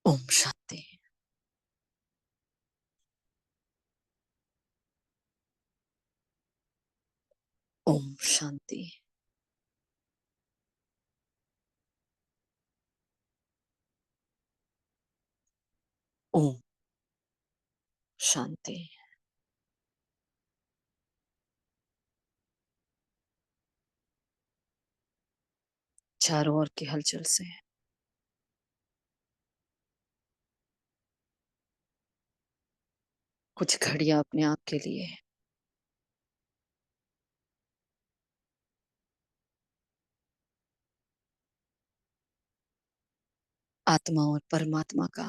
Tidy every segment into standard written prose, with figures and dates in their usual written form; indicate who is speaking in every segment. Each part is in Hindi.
Speaker 1: ओम शांति। ओम शांति। ओम शांति। चारों ओर की हलचल से कुछ घड़ियां अपने आप के लिए आत्मा और परमात्मा का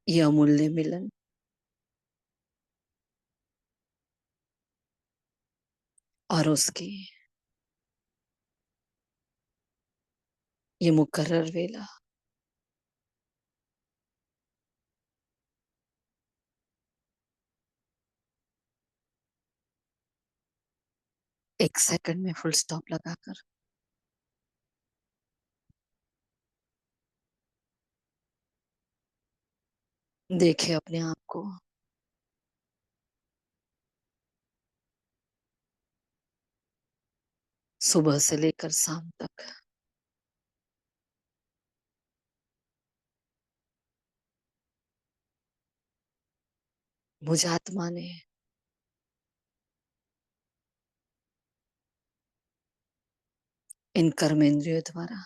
Speaker 1: ये अमूल्य मिलन और उसकी ये मुकर्रर वेला एक सेकंड में फुल स्टॉप लगाकर देखे अपने आप को सुबह से लेकर शाम तक मुझ आत्मा ने इन कर्मेंद्रियों द्वारा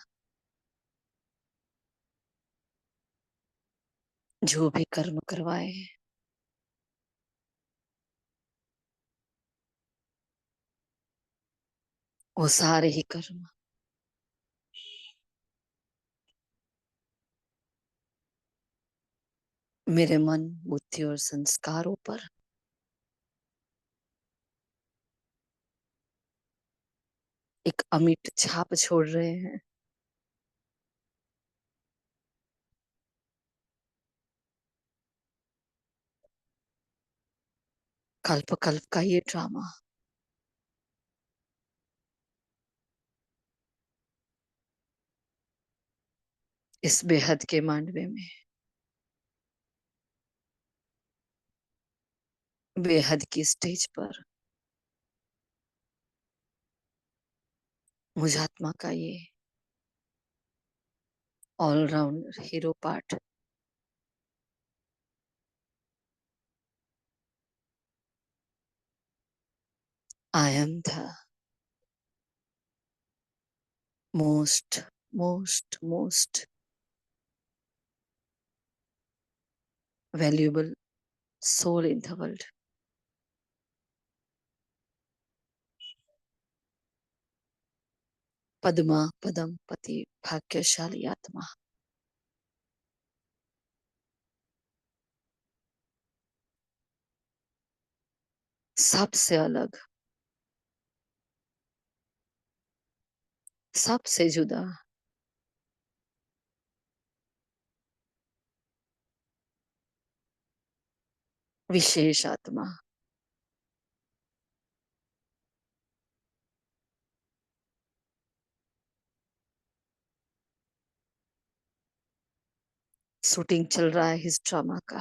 Speaker 1: जो भी कर्म करवाए वो सारे ही कर्म मेरे मन, बुद्धि और संस्कारों पर एक अमिट छाप छोड़ रहे हैं। कल्प कल्प का ये ड्रामा इस बेहद के मांडवे में बेहद की स्टेज पर मुझ आत्मा का ये allrounder hero part I am the most most most valuable soul in the world. पद्मा पदम पति भाग्यशाली आत्मा सबसे अलग, सबसे जुदा, विशेष आत्मा शूटिंग चल रहा है इस ड्रामा का।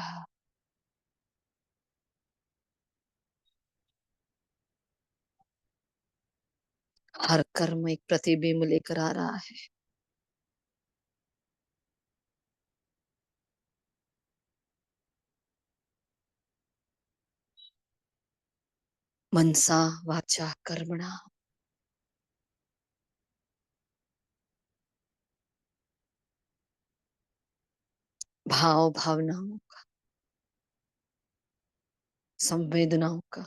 Speaker 1: हर कर्म एक प्रतिबिंब लेकर आ रहा है। मनसा वाचा कर्मणा भाव भावनाओं का, संवेदनाओं का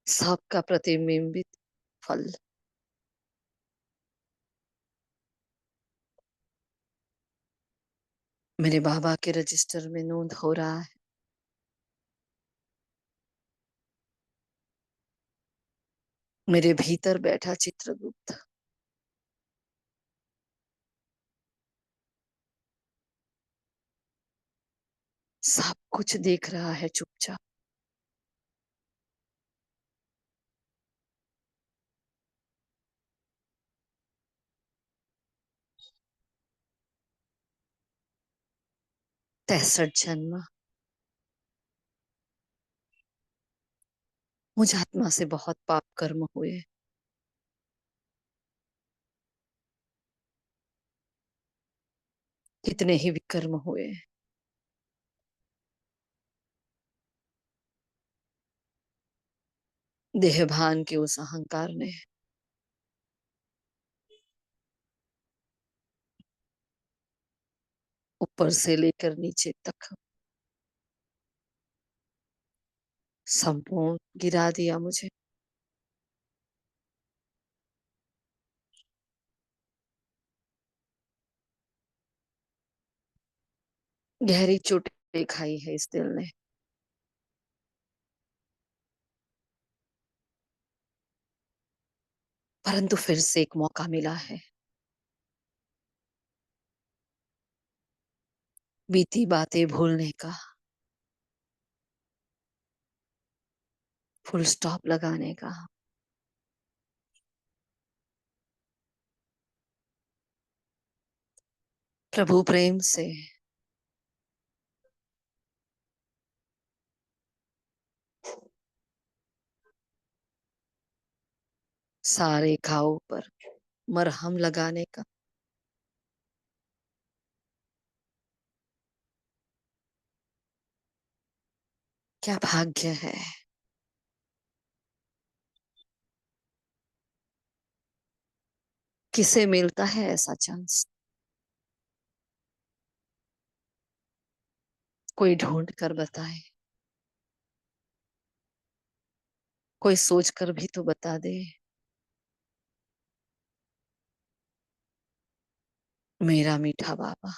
Speaker 1: सबका प्रतिबिंबित फल मेरे बाबा के रजिस्टर में नोंद हो रहा है। मेरे भीतर बैठा चित्रगुप्त सब कुछ देख रहा है चुपचाप। तैसठ जन्म मुझ आत्मा से बहुत पाप कर्म हुए। कितने ही विकर्म हुए। देहभान के उस अहंकार ने ऊपर से लेकर नीचे तक संपूर्ण गिरा दिया मुझे। गहरी चोटें खाई है इस दिल ने। परंतु फिर से एक मौका मिला है बीती बातें भूलने का, फुल स्टॉप लगाने का। प्रभु प्रेम से सारे घावों पर मरहम लगाने का। क्या भाग्य है। किसे मिलता है ऐसा चांस। कोई ढूंढ कर बताए, कोई सोच कर भी तो बता दे। मेरा मीठा बाबा,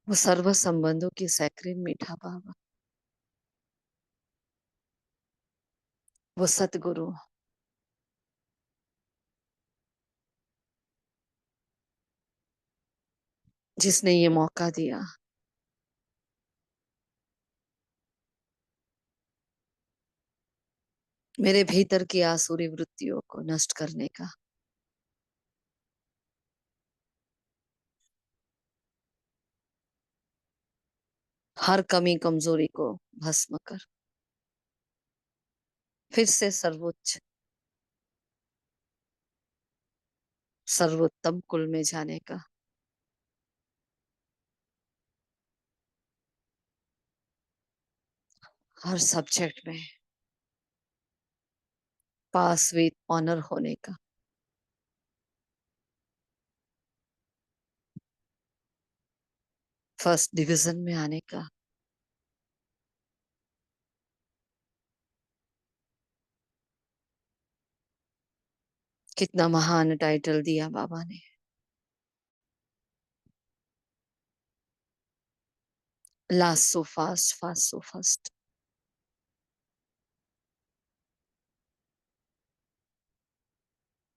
Speaker 1: वो सर्व संबंधों की सैक्रेड मीठा बाबा, वो सतगुरु जिसने ये मौका दिया मेरे भीतर की आसुरी वृत्तियों को नष्ट करने का। हर कमी कमजोरी को भस्म कर फिर से सर्वोच्च सर्वोत्तम कुल में जाने का। हर सब्जेक्ट में पास विद ऑनर होने का। फर्स्ट डिवीजन में आने का। कितना महान टाइटल दिया बाबा ने। Last so fast, fast so first.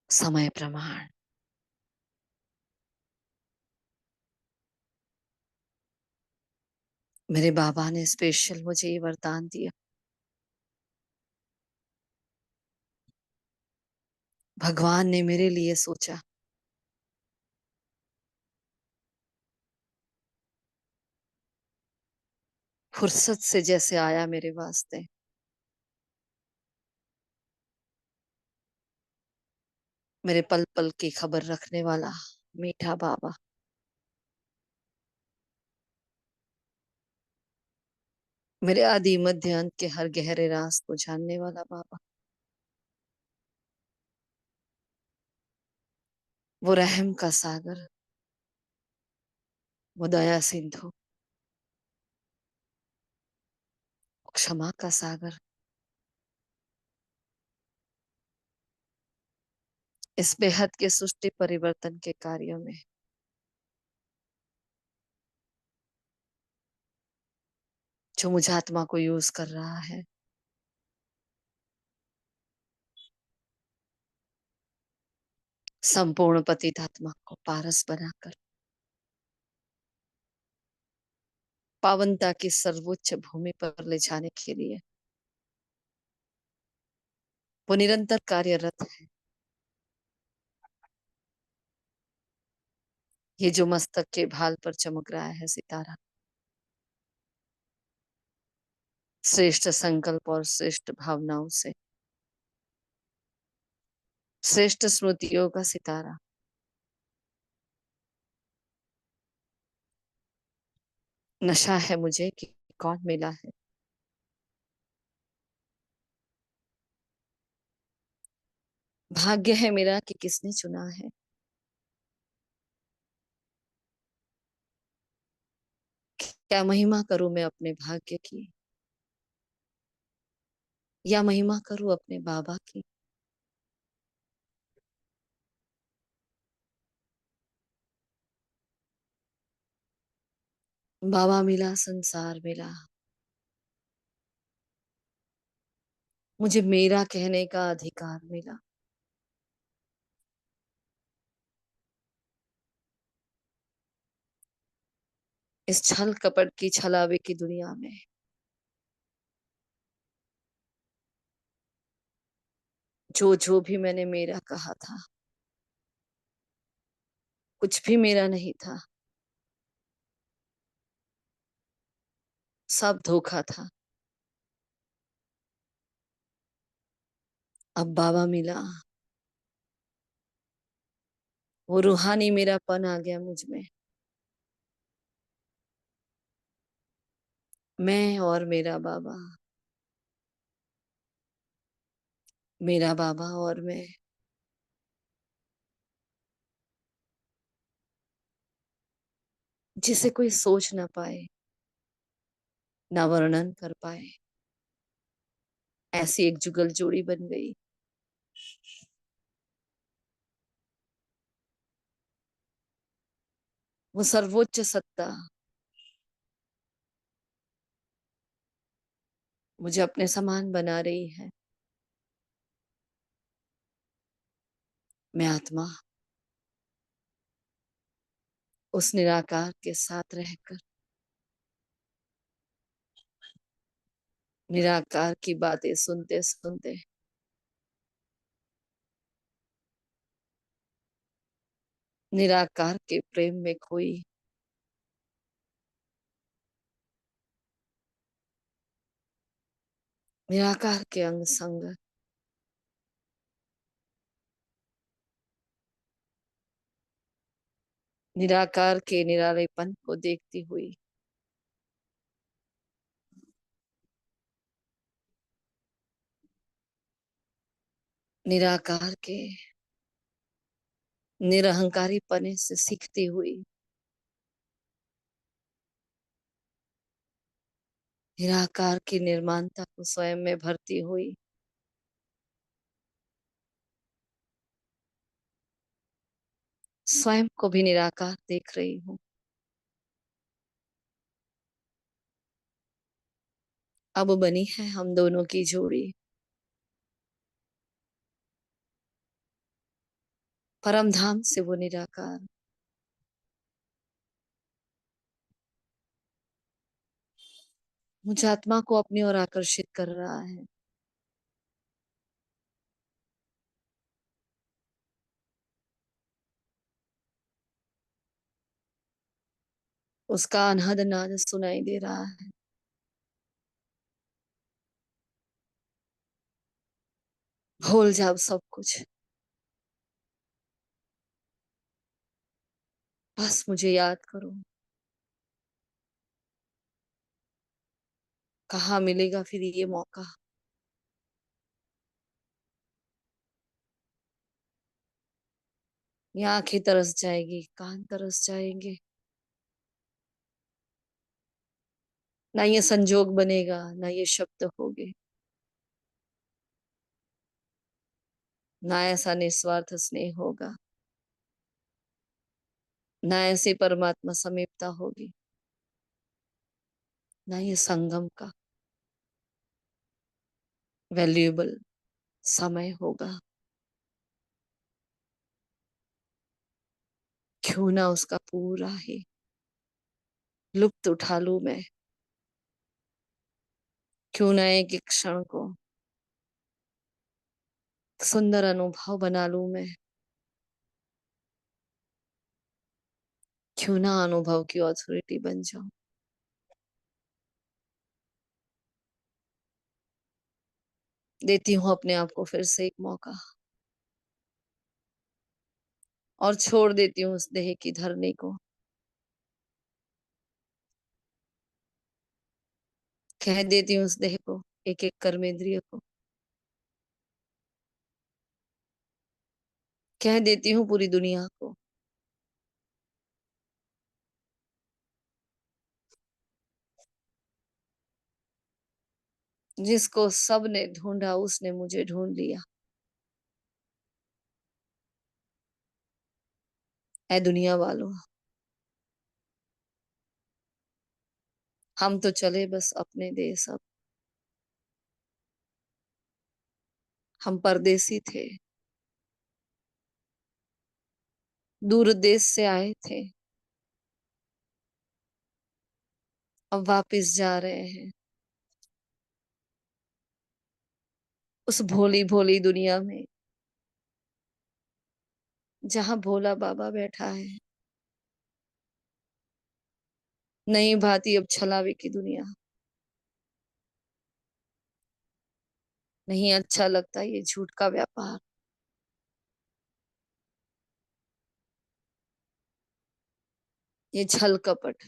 Speaker 1: समय प्रमाण। मेरे बाबा ने स्पेशल मुझे ये वरदान दिया। भगवान ने मेरे लिए सोचा। फुर्सत से जैसे आया मेरे वास्ते। मेरे पल पल की खबर रखने वाला मीठा बाबा। मेरे आदि मध्य अंत के हर गहरे राज को जानने वाला बाबा। वो रहम का सागर, वो दया सिंधु, वो क्षमा का सागर। इस बेहद के सृष्टि परिवर्तन के कार्यों में जो मुझ आत्मा को यूज कर रहा है, संपूर्ण पतित आत्मा को पारस बनाकर पावनता की सर्वोच्च भूमि पर ले जाने के लिए वो निरंतर कार्यरत है। ये जो मस्तक के भाल पर चमक रहा है सितारा, श्रेष्ठ संकल्प और श्रेष्ठ भावनाओं से, श्रेष्ठ स्मृतियों का सितारा, नशा है मुझे कि कौन मिला है। भाग्य है मेरा कि किसने चुना है। क्या महिमा करूं मैं अपने भाग्य की, या महिमा करूं अपने बाबा की। बाबा मिला, संसार मिला, मुझे मेरा कहने का अधिकार मिला। इस छल कपट की छलावे की दुनिया में जो जो भी मैंने मेरा कहा था, कुछ भी मेरा नहीं था, सब धोखा था। अब बाबा मिला, वो रूहानी मेरापन आ गया मुझ में। मैं और मेरा बाबा, मेरा बाबा और मैं, जिसे कोई सोच ना पाए, ना वर्णन कर पाए, ऐसी एक जुगल जोड़ी बन गई। वो सर्वोच्च सत्ता मुझे अपने समान बना रही है। मैं आत्मा उस निराकार के साथ रहकर निराकार की बातें सुनते सुनते निराकार के प्रेम में खोई, निराकार के अंग संग, निराकार के निरालेपन को देखती हुई, निराकार के निरहंकारी पने से सीखती हुई, निराकार की निर्माणता को स्वयं में भरती हुई, स्वयं को भी निराकार देख रही हूँ। अब बनी है हम दोनों की जोड़ी, परम धाम से वो निराकार मुझे आत्मा को अपनी ओर आकर्षित कर रहा है। उसका अनहद नाद सुनाई दे रहा है। भूल जाओ सब कुछ, बस मुझे याद करो। कहाँ मिलेगा फिर ये मौका। ये आंखें तरस जाएगी, कान तरस जाएंगे, ना ये संजोग बनेगा, ना ये शब्द होंगे, ना ऐसा निस्वार्थ स्नेह होगा, ना ऐसी परमात्मा समीपता होगी, ना ये संगम का वैल्यूएबल समय होगा। क्यों ना उसका पूरा ही लुप्त उठा लूं मैं, क्यों न एक एक क्षण को सुंदर अनुभव बना लूं मैं, क्यों ना अनुभव की अथॉरिटी बन जाऊं। देती हूँ अपने आप को फिर से एक मौका, और छोड़ देती हूँ उस देह की धरनी को। कह देती हूँ उस देह को, एक एक कर्मेंद्रिय को, कह देती हूँ पूरी दुनिया को। जिसको सब ने ढूंढा उसने मुझे ढूंढ लिया। है दुनिया वालों, हम तो चले बस अपने देश अब। हम परदेसी थे, दूर देश से आए थे, अब वापस जा रहे हैं उस भोली भोली दुनिया में, जहाँ भोला बाबा बैठा है। नहीं भाती अब छलावे की दुनिया, नहीं अच्छा लगता ये झूठ का व्यापार। ये छल कपट,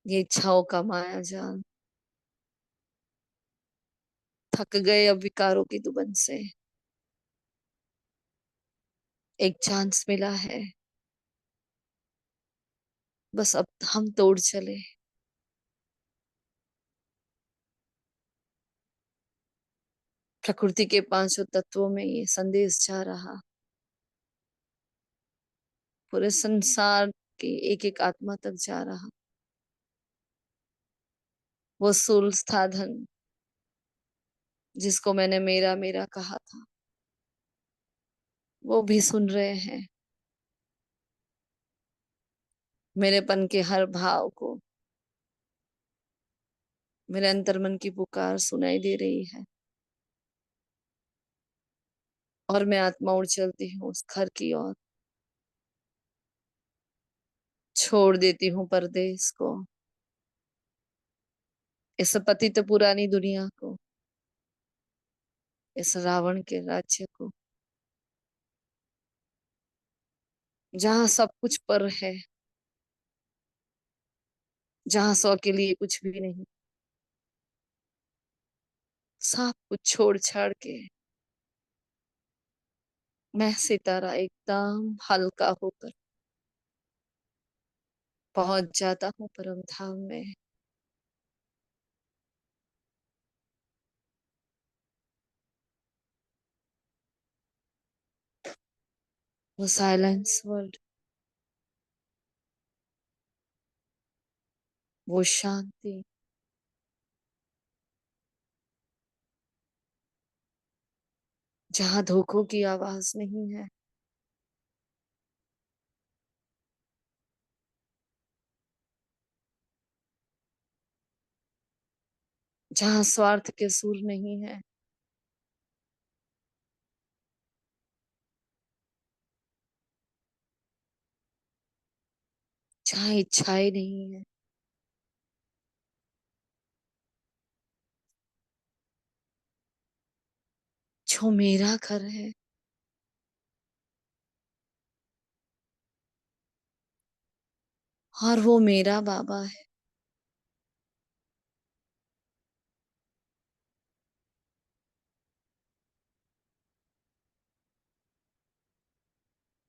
Speaker 1: ये इच्छाओं का माया जाल। थक गए अब विकारों की दुबन से, एक चांस मिला है, बस अब हम तोड़ चले। प्रकृति के पांचों तत्वों में ये संदेश जा रहा, पूरे संसार की एक एक आत्मा तक जा रहा। वो सूल साधन जिसको मैंने मेरा मेरा कहा था, वो भी सुन रहे हैं मेरेपन के हर भाव को। मेरे अंतर्मन की पुकार सुनाई दे रही है, और मैं आत्मा उड़ चलती हूँ उस घर की ओर। छोड़ देती हूँ परदेश को, इस पतित पुरानी दुनिया को, इस रावण के राज्य को, जहाँ सब कुछ पर है, जहाँ सौ के लिए कुछ भी नहीं। सब कुछ छोड़ छाड़ के मैं सितारा एकदम हल्का होकर पहुंच जाता हूँ परम धाम में। वो साइलेंस वर्ल्ड, वो शांति, जहाँ धोखों की आवाज नहीं है, जहाँ स्वार्थ के सुर नहीं है, जहाँ इच्छाएं नहीं है, जो मेरा घर है। और वो मेरा बाबा है।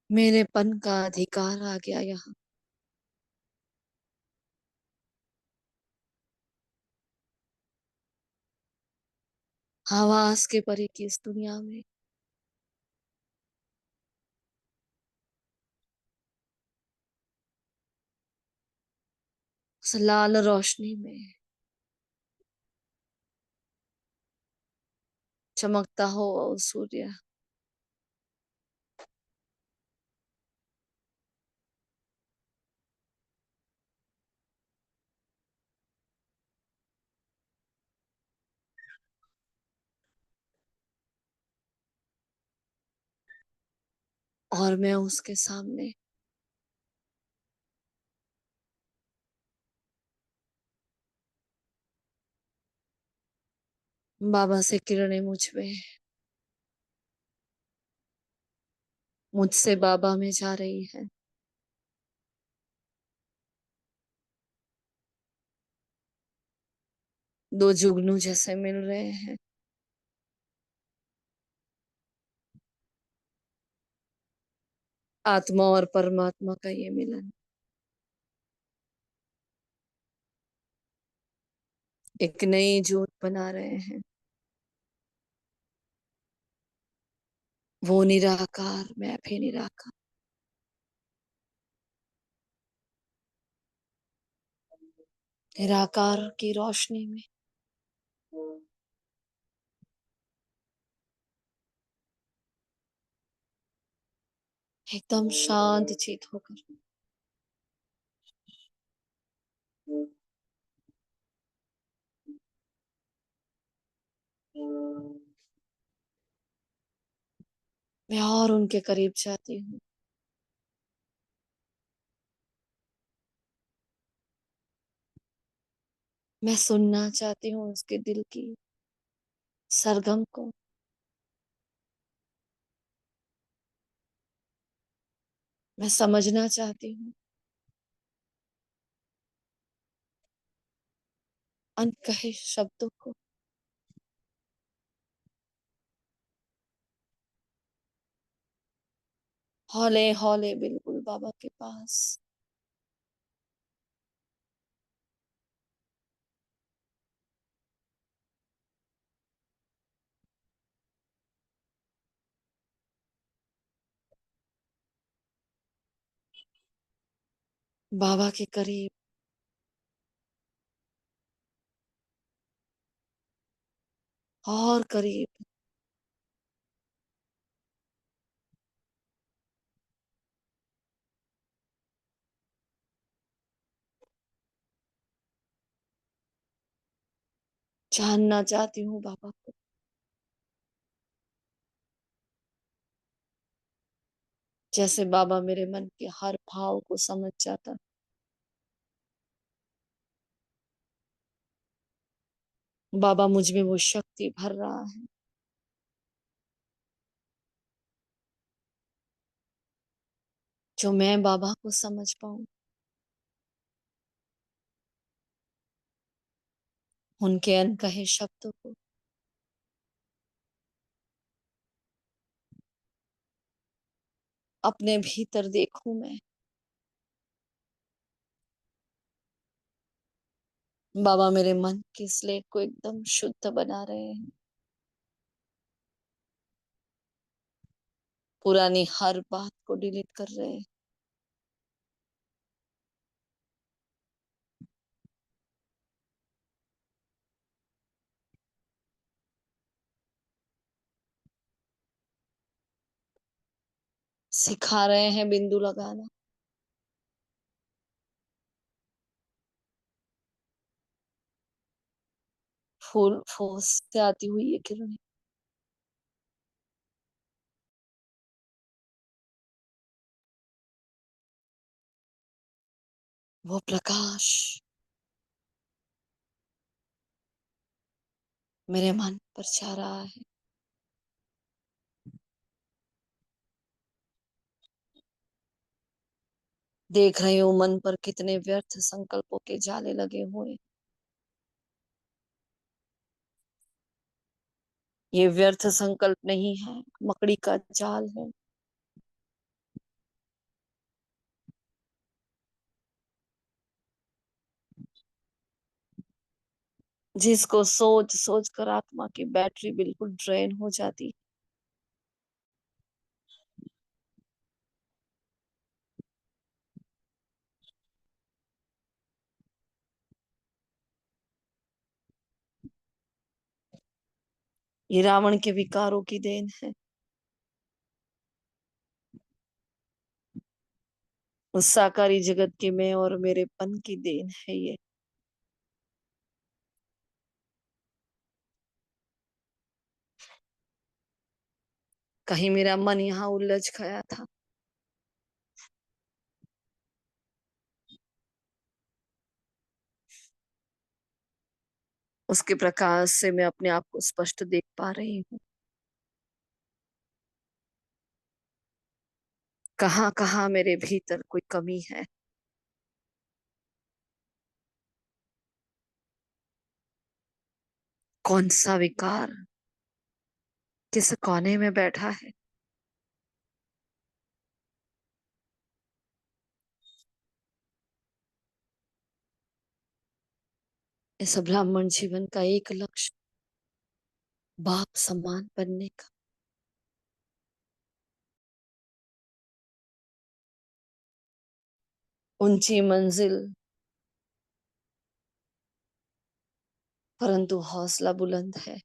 Speaker 1: मेरेपन का अधिकार आ गया यहाँ। आवाज के परे की इस दुनिया में, उस लाल रोशनी में चमकता हो वो सूर्य, और मैं उसके सामने बाबा से किरणें मुझ में, मुझसे बाबा में जा रही है। दो जुगनू जैसे मिल रहे हैं। आत्मा और परमात्मा का ये मिलन एक नई जोत बना रहे हैं। वो निराकार, मैं भी निराकार। निराकार की रोशनी में एकदम शांत चित होकर मैं और उनके करीब जाती हूँ। मैं सुनना चाहती हूँ उसके दिल की सरगम को। मैं समझना चाहती हूँ अनकहे शब्दों को। हौले हौले बिल्कुल बाबा के पास। बाबा के करीब, और करीब। जानना चाहती हूँ बाबा को। जैसे बाबा मेरे मन के हर भाव को समझ जाता। बाबा मुझ में वो शक्ति भर रहा है जो मैं बाबा को समझ पाऊं। उनके अनकहे शब्दों को। अपने भीतर देखूं मैं। बाबा मेरे मन की स्लेट को एकदम शुद्ध बना रहे हैं। पुरानी हर बात को डिलीट कर रहे हैं। सिखा रहे हैं बिंदु लगाना। फूल फूस से आती हुई ये किरणें, वो प्रकाश मेरे मन पर छा रहा है। देख रही हूँ मन पर कितने व्यर्थ संकल्पों के जाले लगे हुए। ये व्यर्थ संकल्प नहीं है, मकड़ी का जाल है। जिसको सोच सोच कर आत्मा की बैटरी बिल्कुल ड्रेन हो जाती। ये रावण के विकारों की देन है। उस साकारी जगत के मैं और मेरे पन की देन है ये। कहीं मेरा मन यहाँ उलझ गया था। उसके प्रकाश से मैं अपने आप को स्पष्ट देख पा रही हूँ। कहाँ कहाँ मेरे भीतर कोई कमी है, कौन सा विकार किस कोने में बैठा है। इस ब्राह्मण जीवन का एक लक्ष्य बाप समान बनने का। ऊंची मंजिल, परंतु हौसला बुलंद है।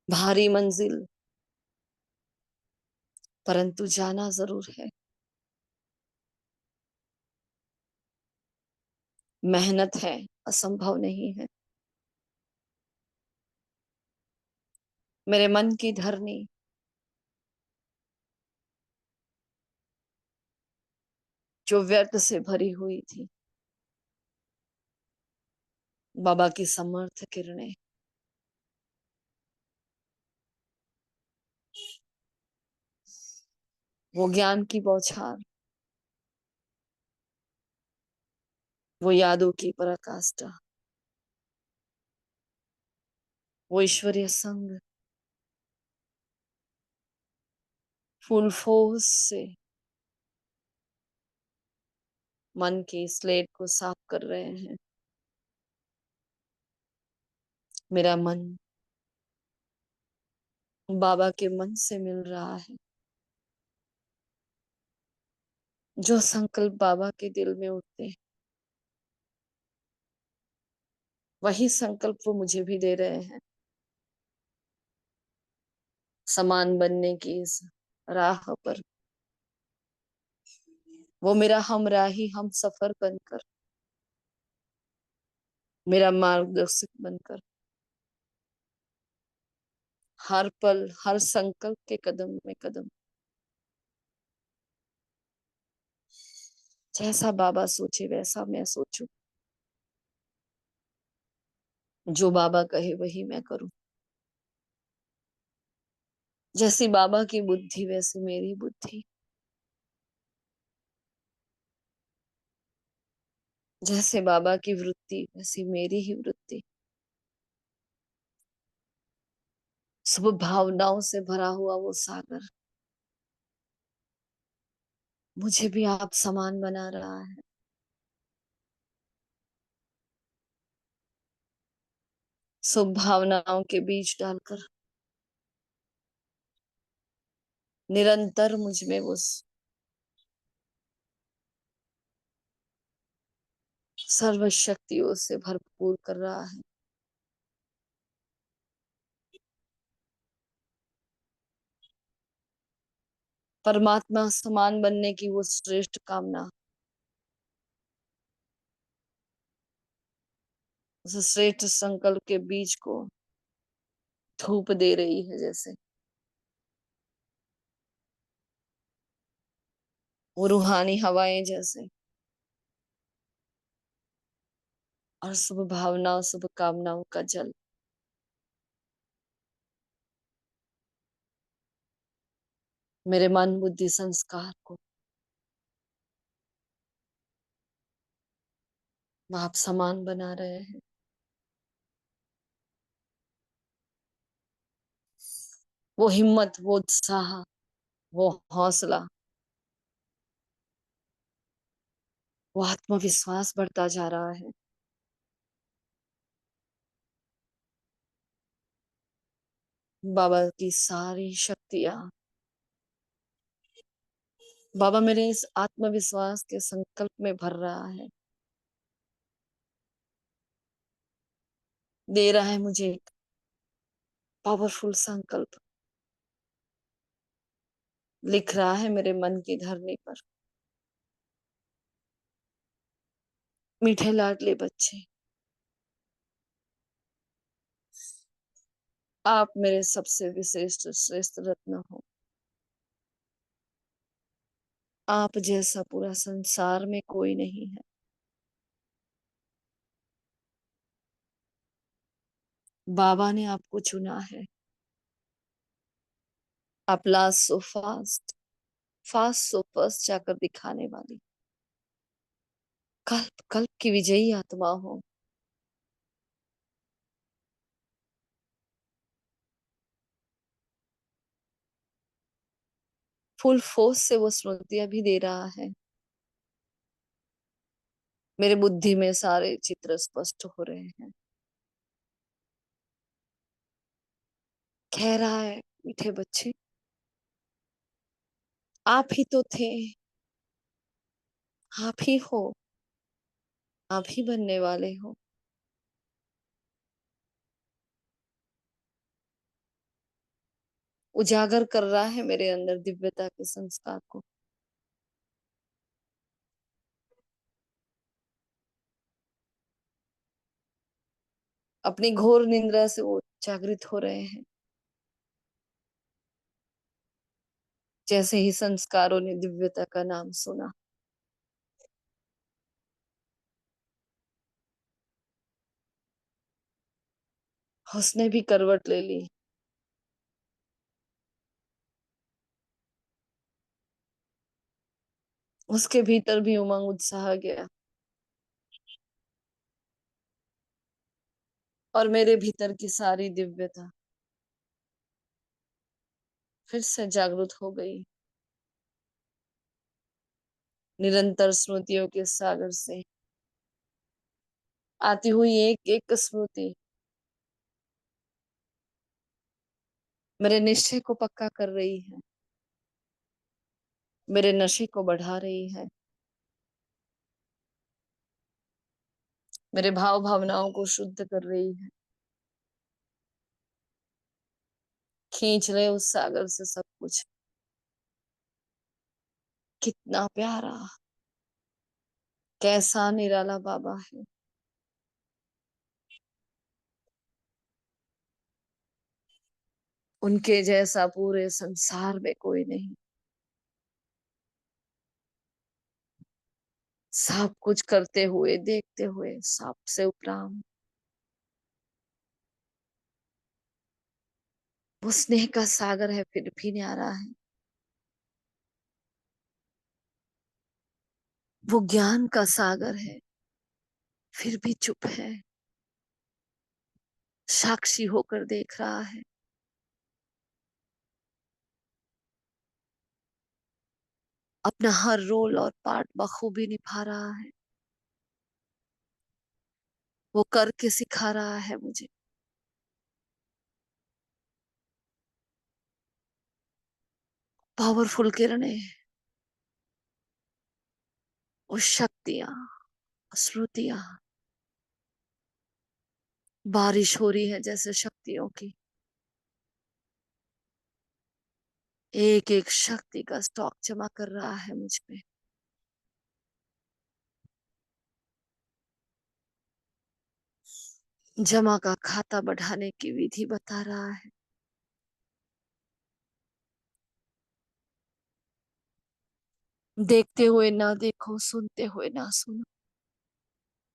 Speaker 1: भारी मंजिल, परंतु जाना जरूर है। मेहनत है, असंभव नहीं है। मेरे मन की धरनी जो व्यर्थ से भरी हुई थी, बाबा की समर्थ किरणें वो ज्ञान की बौछार, वो यादों की पराकाष्ठा, वो ईश्वरीय संग फुल फोर्स से मन की स्लेट को साफ कर रहे हैं। मेरा मन बाबा के मन से मिल रहा है। जो संकल्प बाबा के दिल में उठते हैं, वही संकल्प वो मुझे भी दे रहे हैं। समान बनने की इस राह पर वो मेरा हमराही, हम सफर बनकर, मेरा मार्गदर्शक बनकर हर पल, हर संकल्प के कदम में कदम, जैसा बाबा सोचे वैसा मैं सोचूं। जो बाबा कहे वही मैं करूं। जैसी बाबा की बुद्धि वैसी मेरी बुद्धि, जैसे बाबा की वृत्ति वैसी मेरी ही वृत्ति। शुभ भावनाओं से भरा हुआ वो सागर मुझे भी आप समान बना रहा है। शुभ भावनाओं के बीज डालकर निरंतर मुझ में वो सर्व शक्तियों से भरपूर कर रहा है। परमात्मा समान बनने की वो श्रेष्ठ कामना उस श्रेष्ठ संकल्प के बीज को धूप दे रही है, जैसे वो रूहानी हवाएं जैसे, और शुभ भावनाओं शुभ कामनाओं का जल मेरे मन बुद्धि संस्कार को आप समान बना रहे हैं। वो हिम्मत, वो उत्साह, वो हौसला, वो आत्मविश्वास बढ़ता जा रहा है। बाबा की सारी शक्तियां, बाबा मेरे इस आत्मविश्वास के संकल्प में भर रहा है। दे रहा है मुझे एक पावरफुल संकल्प, लिख रहा है मेरे मन की धरनी पर। मीठे लाडले बच्चे, आप मेरे सबसे विशिष्ट श्रेष्ठ रत्न हो। आप जैसा पूरा संसार में कोई नहीं है। बाबा ने आपको चुना है। आप last so fast, fast so first जाकर दिखाने वाली कल्प कल्प की विजयी आत्मा हो। फुल फोर्स से वो स्मृतियां भी दे रहा है। मेरे बुद्धि में सारे चित्र स्पष्ट हो रहे हैं। कह रहा है, मीठे बच्चे, आप ही तो थे, आप ही हो, आप ही बनने वाले हो। उजागर कर रहा है मेरे अंदर दिव्यता के संस्कार को। अपनी घोर निंद्रा से वो जागृत हो रहे हैं। जैसे ही संस्कारों ने दिव्यता का नाम सुना, उसने भी करवट ले ली। उसके भीतर भी उमंग उत्साह गया, और मेरे भीतर की सारी दिव्यता फिर से जागृत हो गई। निरंतर स्मृतियों के सागर से आती हुई एक एक स्मृति मेरे निश्चय को पक्का कर रही है, मेरे नशे को बढ़ा रही है, मेरे भाव भावनाओं को शुद्ध कर रही है। खींच ले उस सागर से सब कुछ। कितना प्यारा, कैसा निराला बाबा है। उनके जैसा पूरे संसार में कोई नहीं। सब कुछ करते हुए, देखते हुए, सबसे उपराम। वो स्नेह का सागर है, फिर भी न्यारा है। वो ज्ञान का सागर है, फिर भी चुप है। साक्षी होकर देख रहा है। अपना हर रोल और पार्ट बखूबी निभा रहा है। वो करके सिखा रहा है मुझे। पावरफुल किरणें, वो शक्तियां, श्रुतियां, बारिश हो रही है जैसे शक्तियों की। एक एक शक्ति का स्टॉक जमा कर रहा है मुझ पे। जमा का खाता बढ़ाने की विधि बता रहा है। देखते हुए ना देखो, सुनते हुए ना सुनो,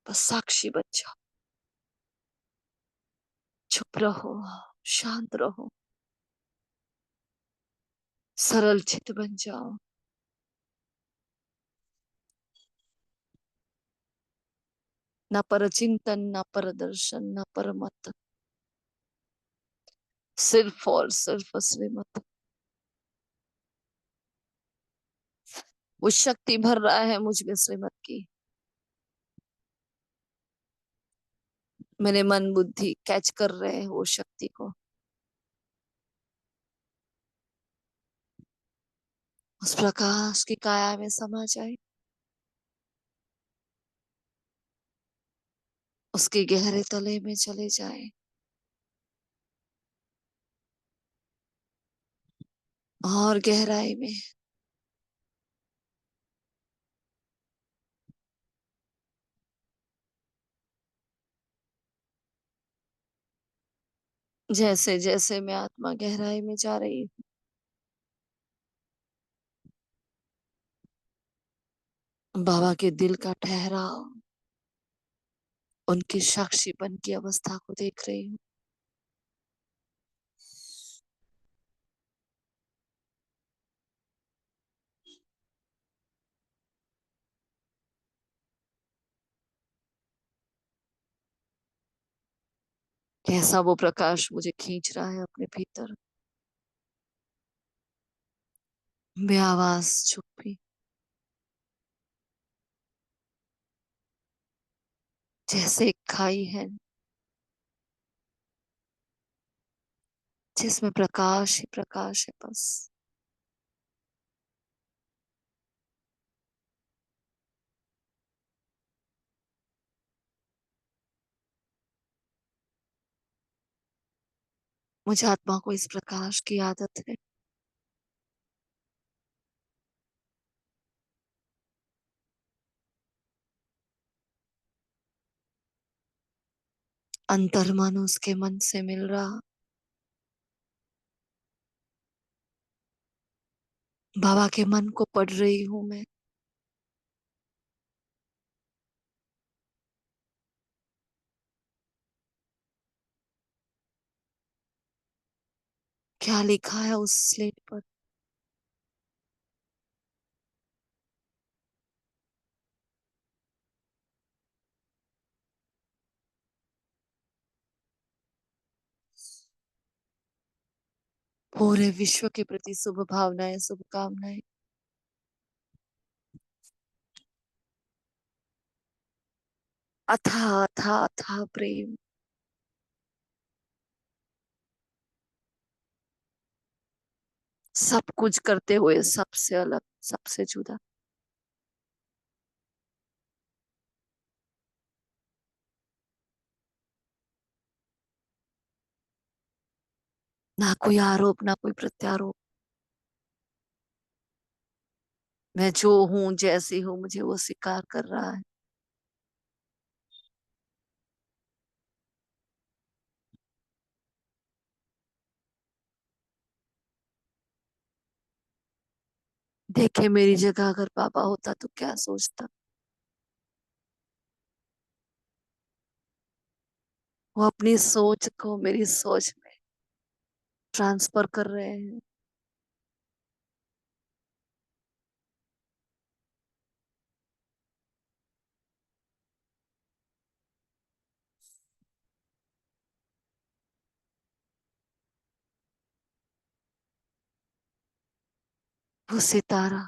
Speaker 1: बस साक्षी बन जाओ। चुप रहो, शांत रहो, सरल चित बन जाओ। ना पर चिंतन, ना पर दर्शन, ना पर मत, सिर्फ और सिर्फ श्रीमत। वो शक्ति भर रहा है मुझ में श्रीमत की। मेरे मन बुद्धि कैच कर रहे हैं वो शक्ति को। उस प्रकाश की काया में समा जाए, उसके गहरे तले में चले जाए, और गहराई में। जैसे जैसे मैं आत्मा गहराई में जा रही हूँ, बाबा के दिल का ठहराव, उनकी साक्षीपन की अवस्था को देख रही हूँ। कैसा वो प्रकाश मुझे खींच रहा है अपने भीतर। बेआवाज चुप्पी, जैसे एक खाई है जिसमें प्रकाश ही प्रकाश है बस। मुझे आत्मा को इस प्रकाश की आदत है। अंतर्मन उसके मन से मिल रहा। बाबा के मन को पढ़ रही हूं मैं। क्या लिखा है उस स्लेट पर? पूरे विश्व के प्रति शुभ भावनाएं, शुभकामनाएं। अथा अथा अथा प्रेम। सब कुछ करते हुए सबसे अलग, सबसे जुदा। ना कोई आरोप, ना कोई प्रत्यारोप। मैं जो हूं, जैसी हूं, मुझे वो स्वीकार कर रहा है। देखे मेरी जगह अगर पापा होता तो क्या सोचता। वो अपनी सोच को मेरी सोच में ट्रांसफर कर रहे हैं। वो सितारा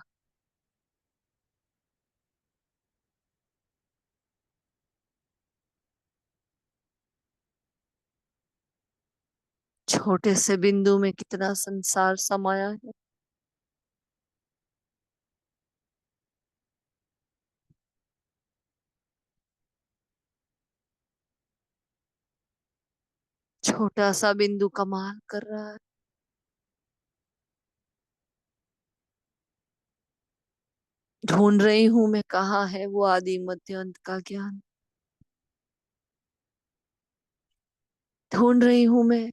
Speaker 1: छोटे से बिंदु में कितना संसार समाया है। छोटा सा बिंदु कमाल कर रहा है। ढूंढ रही हूं मैं, कहाँ है वो आदि मध्य अंत का ज्ञान। ढूंढ रही हूं मैं,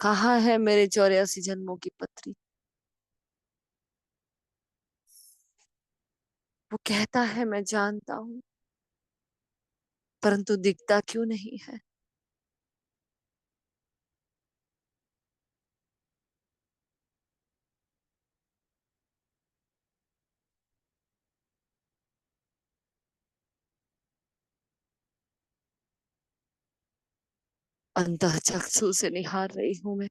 Speaker 1: कहाँ है मेरे 84 जन्मों की पत्री। वो कहता है मैं जानता हूं, परंतु दिखता क्यों नहीं है। अंतः चक्षु से निहार रही हूं मैं।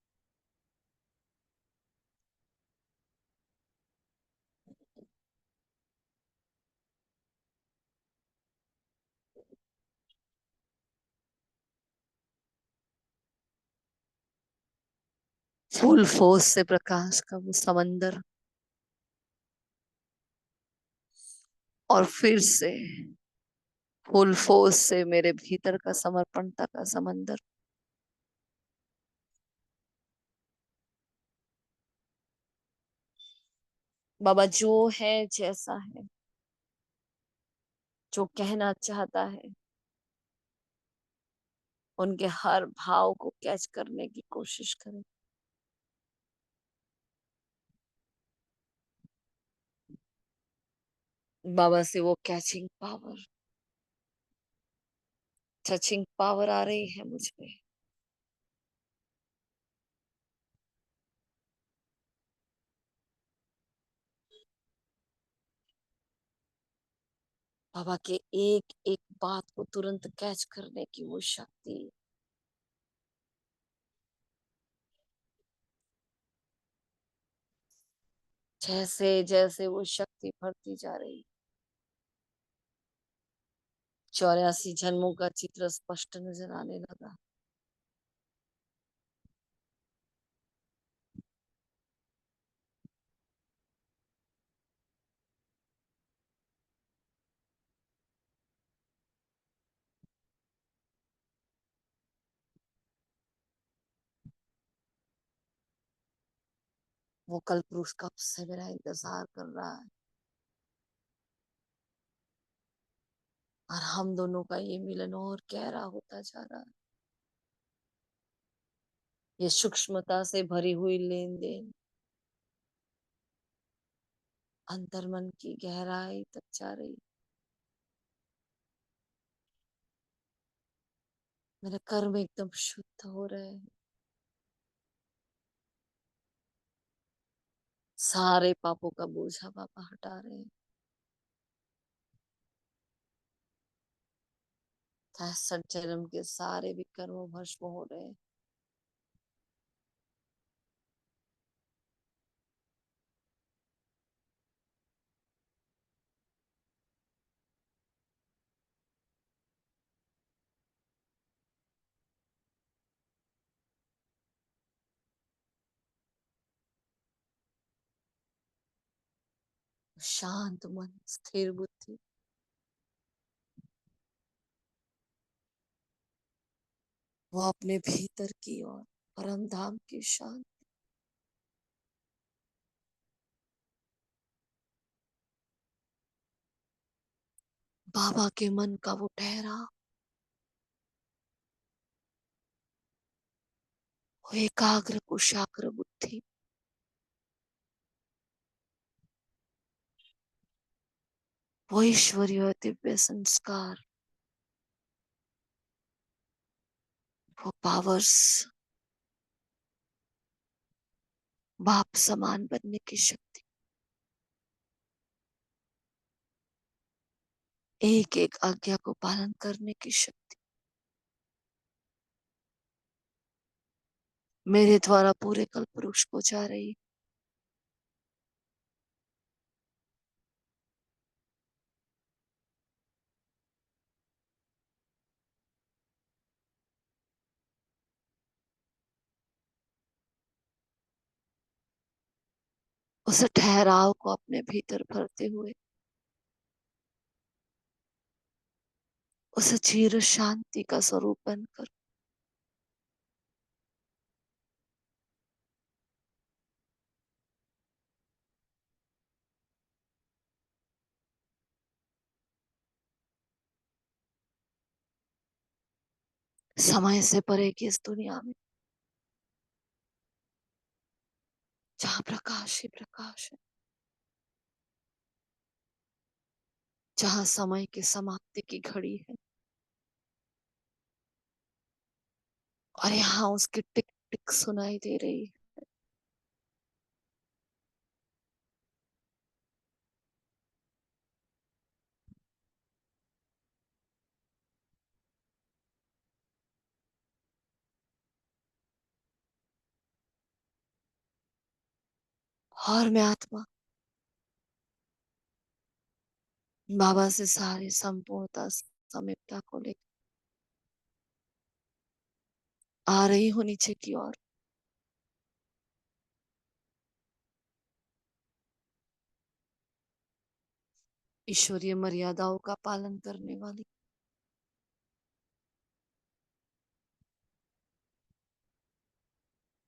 Speaker 1: फुल फोर्स से प्रकाश का वो समंदर, और फिर से फुल फोर्स से मेरे भीतर का समर्पणता का समंदर। बाबा जो है, जैसा है, जो कहना चाहता है, उनके हर भाव को कैच करने की कोशिश करें। बाबा से वो कैचिंग पावर, टचिंग पावर आ रही है मुझ पे। बाबा के एक एक बात को तुरंत कैच करने की वो शक्ति। जैसे जैसे वो शक्ति बढ़ती जा रही, 84 जन्मों का चित्र स्पष्ट नजर आने लगा। वो कल पुरुष कब से मेरा इंतजार कर रहा है, और हम दोनों का ये मिलन और गहरा होता जा रहा है। ये सूक्ष्मता से भरी हुई लेन देन अंतर्मन की गहराई तक जा रही। मेरे कर्म एकदम शुद्ध हो रहे हैं, सारे पापों का बोझा बाबा हटा रहे हैं। 63 जन्म के सारे भी कर्म भस्म हो रहे हैं। शांत मन, स्थिर बुद्धि, वो अपने भीतर की ओर परम धाम की शांति, बाबा के मन का वो ठहराव, वो एकाग्र कुशाग्र बुद्धि, वो ईश्वरीय दिव्य संस्कार, वो पावर्स, बाप समान बनने की शक्ति, एक एक आज्ञा को पालन करने की शक्ति, मेरे द्वारा पूरे कल्पवृक्ष को जा रही। उस ठहराव को अपने भीतर भरते हुए, उस चिर शांति का स्वरूप बनकर, समय से परे की इस दुनिया में, जहाँ प्रकाश ही प्रकाश है, जहाँ समय की समाप्ति की घड़ी है, और यहाँ उसकी टिक टिक सुनाई दे रही है। और मैं आत्मा बाबा से सारी संपूर्णता समीपता को लेकर आ रही हूँ नीचे की ओर। ईश्वरीय मर्यादाओं का पालन करने वाली,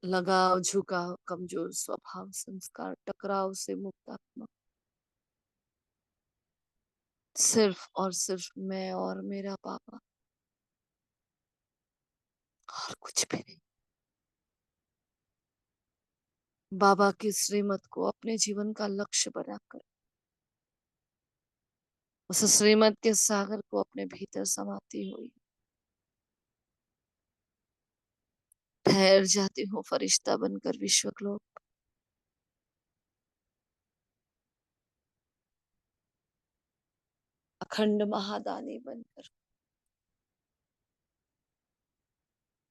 Speaker 1: लगाव झुकाव कमजोर स्वभाव संस्कार टकराव से मुक्त आत्मा, सिर्फ और सिर्फ मैं और मेरा पापा, और कुछ भी नहीं। बाबा की श्रीमत को अपने जीवन का लक्ष्य बनाकर, उस श्रीमत के सागर को अपने भीतर समाती हुई ठहर जाती हूँ फरिश्ता बनकर विश्वक्लोक, अखंड महादानी बनकर,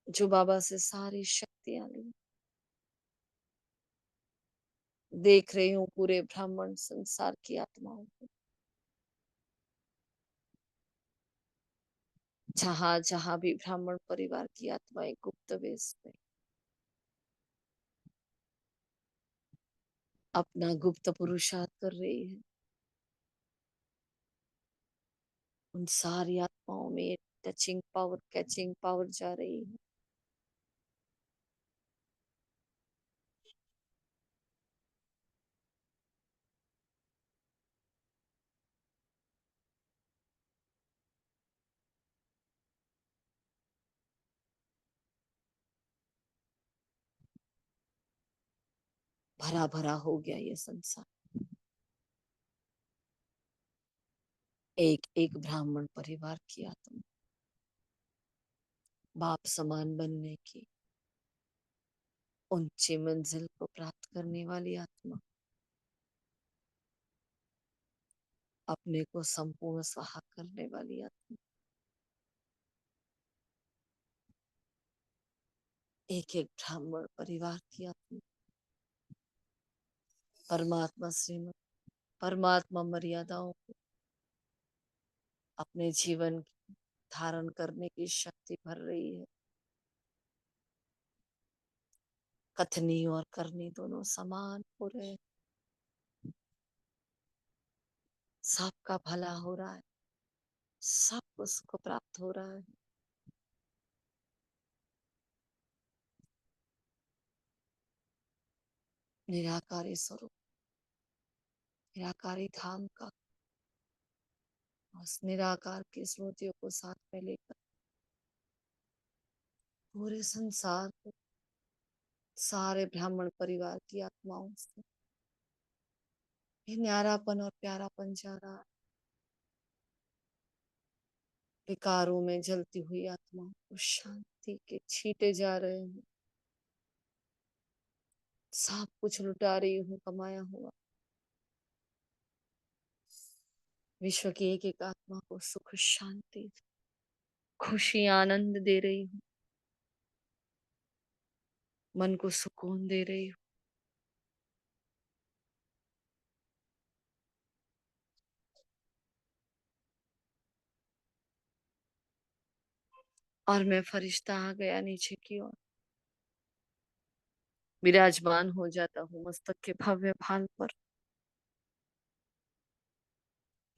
Speaker 1: जो बाबा से सारी शक्तियां ली, देख रही हूँ पूरे ब्राह्मण संसार की आत्माओं को, जहां जहां भी ब्राह्मण परिवार की आत्माएं गुप्त वेश में अपना गुप्त पुरुषार्थ कर रही है, उन सारी आत्माओं में टचिंग पावर, कैचिंग पावर जा रही है। भरा भरा हो गया ये संसार, एक एक ब्राह्मण परिवार की आत्मा, बाप समान बनने की ऊंची मंजिल को प्राप्त करने वाली आत्मा, अपने को संपूर्ण स्वाहा करने वाली आत्मा, एक एक ब्राह्मण परिवार की आत्मा, परमात्मा श्रीमत परमात्मा मर्यादाओं को अपने जीवन धारण करने की शक्ति भर रही है। कथनी और करनी दोनों समान हो रहे हैं, सबका भला हो रहा है, सब उसको प्राप्त हो रहा है। निराकारी स्वरूप, निराकारी धाम का, उस निराकार की स्मृतियों को साथ में लेकर पूरे संसार को, सारे ब्राह्मण परिवार की आत्माओं से ये न्यारापन और प्यारापन जा रहा है। विकारों में जलती हुई आत्माओं को शांति के छींटे जा रहे हैं। सब कुछ लुटा रही हूँ कमाया हुआ, विश्व की एक एक आत्मा को सुख शांति खुशी आनंद दे रही हूँ, मन को सुकून दे रही हूँ। और मैं फरिश्ता आ गया नीचे की ओर, विराजमान हो जाता हूँ मस्तक के भव्य भाल पर।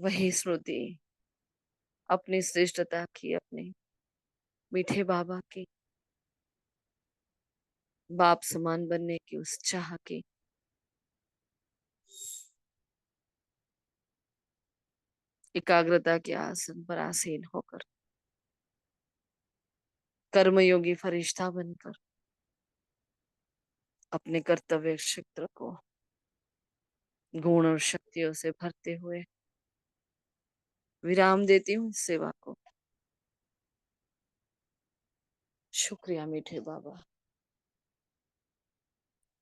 Speaker 1: वही स्मृति अपनी श्रेष्ठता की, अपने मीठे बाबा की, बाप समान बनने की उस चाह की, एकाग्रता के आसन पर आसीन होकर, कर्मयोगी फरिश्ता बनकर अपने कर्तव्य क्षेत्र को गुण और शक्तियों से भरते हुए विराम देती हूँ सेवा को। शुक्रिया मीठे बाबा,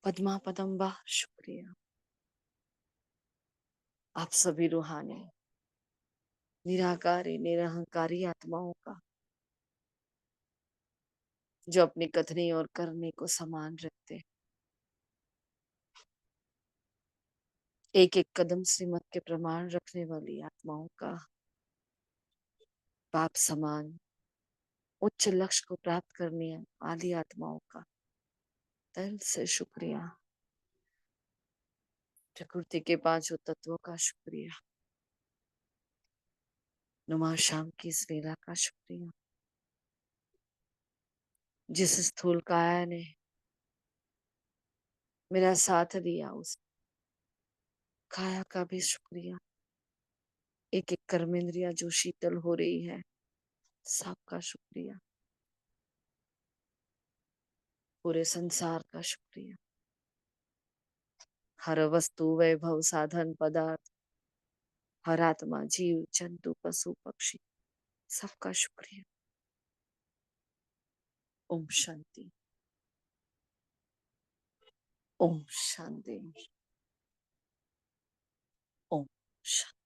Speaker 1: पद्मा पदम्बा शुक्रिया। आप सभी रूहानी निराकारी निरहंकारी आत्माओं का, जो अपनी कथनी और करने को समान रखते, एक एक कदम श्रीमत के प्रमाण रखने वाली आत्माओं का, बाप समान उच्च लक्ष्य को प्राप्त करने वाली आत्माओं का दिल से शुक्रिया। प्रकृति के पांचों तत्वों का शुक्रिया। नुमा शाम की इस वेला का शुक्रिया, जिस स्थूल काया ने मेरा साथ दिया उस काया का भी शुक्रिया। एक एक कर्मेंद्रिया जो शीतल हो रही है, सबका शुक्रिया। पूरे संसार का शुक्रिया। हर वस्तु वैभव साधन पदार्थ, हर आत्मा जीव जंतु पशु पक्षी, सबका शुक्रिया। ओम शांति, ओम शांति, ओम शांति।